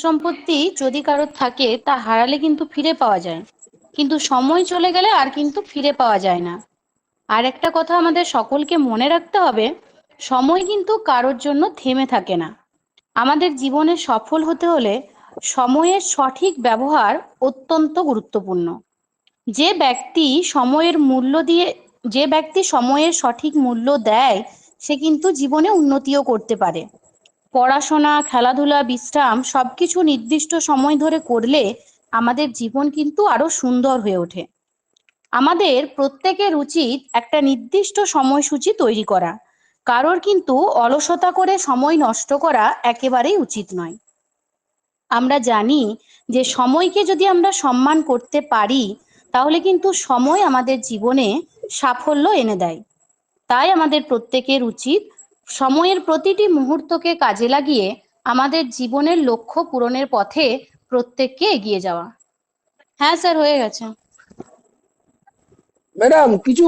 সম্পত্তি যদি কারোর থাকে তা হারালে কিন্তু ফিরে পাওয়া যায়, কিন্তু সময় চলে গেলে আর কিন্তু ফিরে পাওয়া যায় না। আর একটা কথা আমাদের সকলকে মনে রাখতে হবে, সময় কিন্তু কারোর জন্য থেমে থাকে না। আমাদের জীবনে সফল হতে হলে সময়ের সঠিক ব্যবহার অত্যন্ত গুরুত্বপূর্ণ। যে ব্যক্তি সময়ের মূল্য দিয়ে যে ব্যক্তি সময়ের সঠিক মূল্য দেয়, সে কিন্তু জীবনে উন্নতিও করতে পারে। পড়াশোনা, খেলাধুলা, বিশ্রাম সবকিছু নির্দিষ্ট সময় ধরে করলে আমাদের জীবন কিন্তু আরো সুন্দর হয়ে ওঠে। আমাদের প্রত্যেকের উচিত একটা নির্দিষ্ট সময়সূচি তৈরি করা। কারোর কিন্তু অলসতা করে সময় নষ্ট করা একেবারেই উচিত নয়। আমরা জানি যে সময়কে যদি আমরা সম্মান করতে পারি, তাহলে কিন্তু সময় আমাদের জীবনে সাফল্য এনে দেয়। তাই আমাদের প্রত্যেকের উচিত সময়ের প্রতিটি মুহূর্তকে কাজে লাগিয়ে আমাদের জীবনের লক্ষ্য পূরণের পথে প্রত্যেককে এগিয়ে যাওয়া। হ্যাঁ স্যার, হয়ে গেছে। ম্যাডাম কিছু